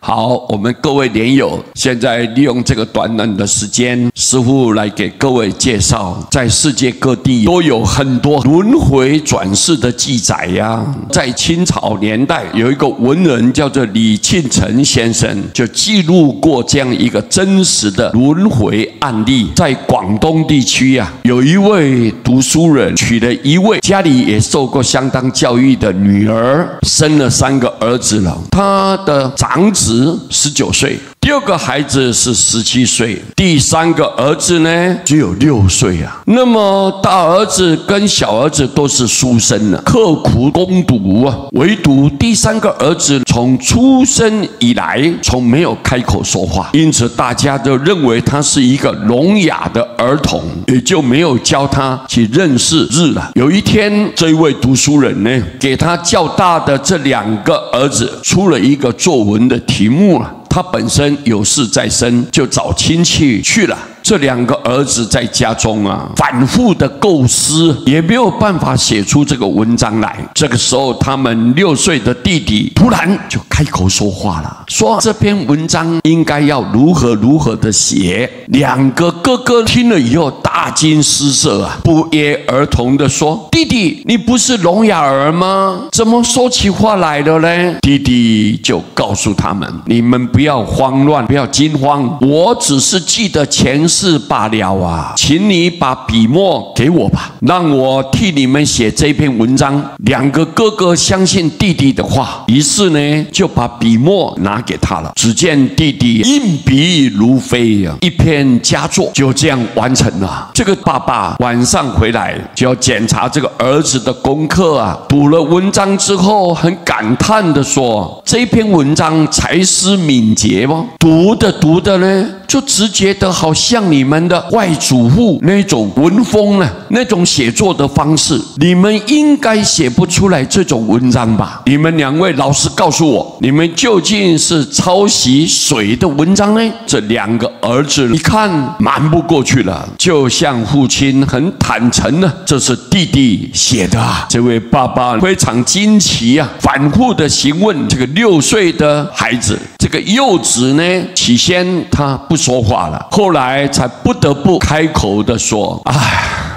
好，我们各位莲友，现在利用这个短短的时间，师父来给各位介绍，在世界各地都有很多轮回转世的记载呀。在清朝年代，有一个文人叫做李庆成先生，就记录过这样一个真实的轮回案例。在广东地区啊，有一位读书人娶了一位家里也受过相当教育的女儿，生了3个儿子了。他的长子19岁，第2个孩子是17岁，第3个儿子呢只有6岁啊。那么大儿子跟小儿子都是书生啊，刻苦攻读啊，唯独第3个儿子从出生以来从没有开口说话，因此大家都认为他是一个聋哑的儿童，也就没有教他去认识字了。有一天，这一位读书人呢，给他较大的这2个儿子出了一个作文的题目了。他本身有事在身，就找亲戚去了。这2个儿子在家中啊，反复的构思，也没有办法写出这个文章来。这个时候，他们6岁的弟弟突然就开口说话了，说这篇文章应该要如何如何的写。2个哥哥听了以后大惊失色啊，不约而同的说：“弟弟，你不是聋哑儿吗？怎么说起话来了呢？”弟弟就告诉他们：“你们不要慌乱，不要惊慌，我只是记得前世罢了啊，请你把笔墨给我吧，让我替你们写这篇文章。”2个哥哥相信弟弟的话，于是呢就把笔墨拿给他了。只见弟弟硬笔如飞啊，一篇佳作就这样完成了。这个爸爸晚上回来就要检查这个儿子的功课啊，读了文章之后很感叹的说：“这篇文章才思敏捷吗？读的呢，就直觉得好像你们的外祖父那种文风呢，那种写作的方式，你们应该写不出来这种文章吧？你们2位老实告诉我，你们究竟是抄袭谁的文章呢？”这2个儿子一看瞒不过去了，就向父亲很坦诚呢，这是弟弟写的啊。这位爸爸非常惊奇啊，反复的询问这个6岁的孩子。这个幼子呢，起先他不说话了，后来才不得不开口的说：“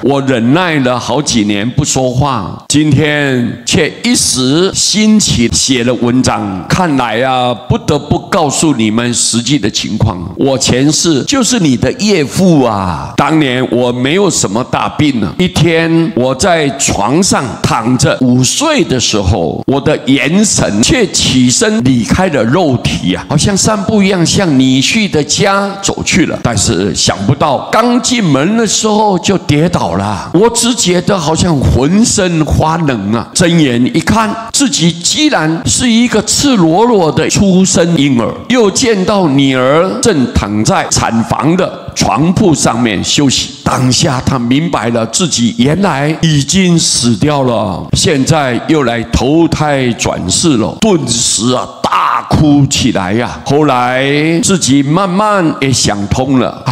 我忍耐了好几年不说话，今天却一时兴起写了文章。看来啊，不得不告诉你们实际的情况。我前世就是你的岳父啊。当年我没有什么大病呢，一天我在床上躺着午睡的时候，我的元神却起身离开了肉体啊，好像散步一样向女婿的家走去了。但是想不到刚进门的时候就跌倒了，我只觉得好像浑身发冷啊！睁眼一看，自己居然是一个赤裸裸的出生婴儿，又见到女儿正躺在产房的床铺上面休息。当下他明白了自己原来已经死掉了，现在又来投胎转世了，顿时啊大哭起来呀。后来自己慢慢也想通了，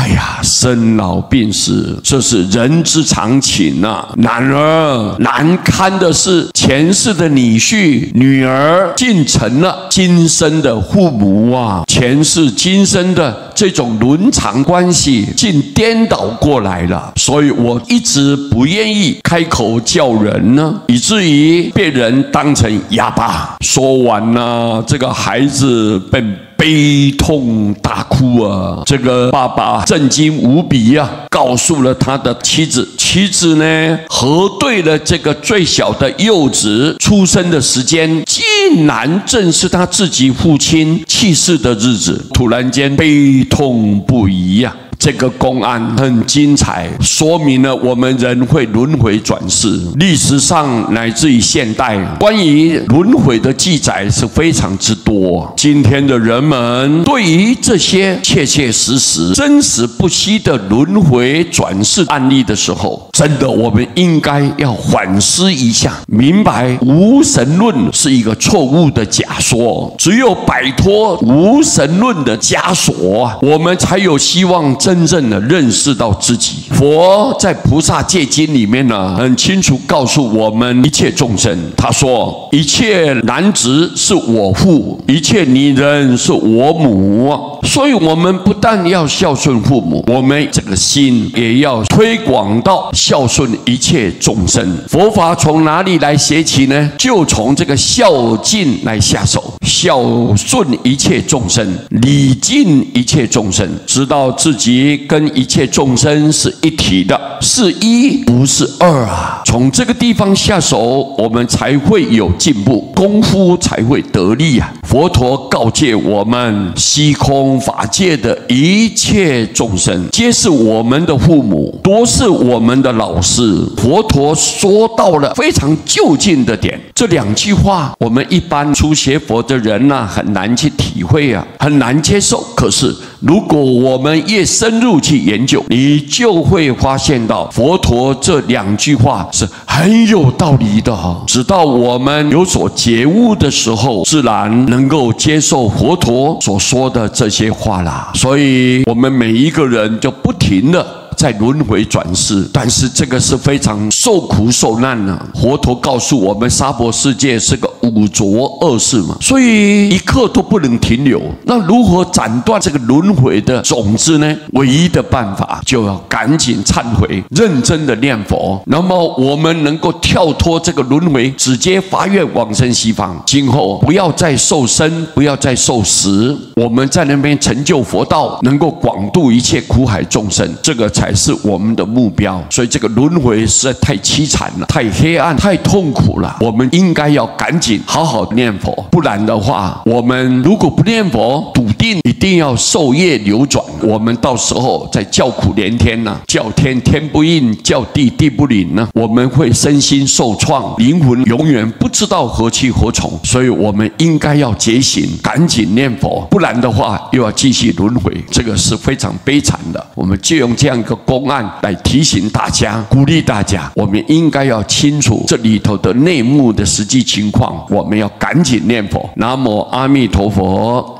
生老病死这是人之常情啊。然而难堪的是，前世的女婿女儿竟成了今生的父母啊，前世今生的这种伦常关系竟颠倒过来了。所以我一直不愿意开口叫人呢，以至于被人当成哑巴。说完了，这个孩子便悲痛大哭啊！这个爸爸震惊无比啊，告诉了他的妻子。妻子呢，核对了这个最小的幼子出生的时间，竟然正是他自己父亲去世的日子，突然间悲痛不已啊！这个公案很精彩，说明了我们人会轮回转世。历史上乃至于现代，关于轮回的记载是非常之多。今天的人们对于这些切切实实、真实不虚的轮回转世案例的时候，真的我们应该要反思一下，明白无神论是一个错误的假说。只有摆脱无神论的枷锁，我们才有希望真正的认识到自己。佛在菩萨戒经里面呢，很清楚告诉我们一切众生，他说一切男子是我父，一切女人是我母。所以我们不但要孝顺父母，我们这个心也要推广到孝顺一切众生。佛法从哪里来学起呢？就从这个孝敬来下手，孝顺一切众生，礼敬一切众生，知道自己跟一切众生是一体的，是一不是二啊。从这个地方下手，我们才会有进步，功夫才会得力啊。佛陀告诫我们，虚空法界的一切众生皆是我们的父母，都是我们的老师。佛陀说到了非常就近的点，这两句话我们一般初学佛的人啊，很难去体会啊，很难接受。可是如果我们越深入去研究，你就会发现到佛陀这两句话是很有道理的。直到我们有所觉悟的时候，自然能够接受佛陀所说的这些话啦。所以我们每一个人就不停的在轮回转世，但是这个是非常受苦受难啊。佛陀告诉我们，娑婆世界是个五浊恶世嘛，所以一刻都不能停留。那如何斩断这个轮回的种子呢？唯一的办法就要赶紧忏悔，认真的念佛，那么我们能够跳脱这个轮回，直接发愿往生西方，今后不要再受生，不要再受死，我们在那边成就佛道，能够广度一切苦海众生，这个才是我们的目标。所以这个轮回实在太凄惨了，太黑暗，太痛苦了，我们应该要赶紧好好念佛，不然的话，我们如果不念佛，笃定一定要受业流转，我们到时候在叫苦连天呢，叫天天不应，叫地地不灵呢，我们会身心受创，灵魂永远不知道何去何从。所以我们应该要觉醒，赶紧念佛，不然的话又要继续轮回，这个是非常悲惨的。我们就用这样一个公案来提醒大家，鼓励大家，我们应该要清楚这里头的内幕的实际情况，我们要赶紧念佛。南无阿弥陀佛。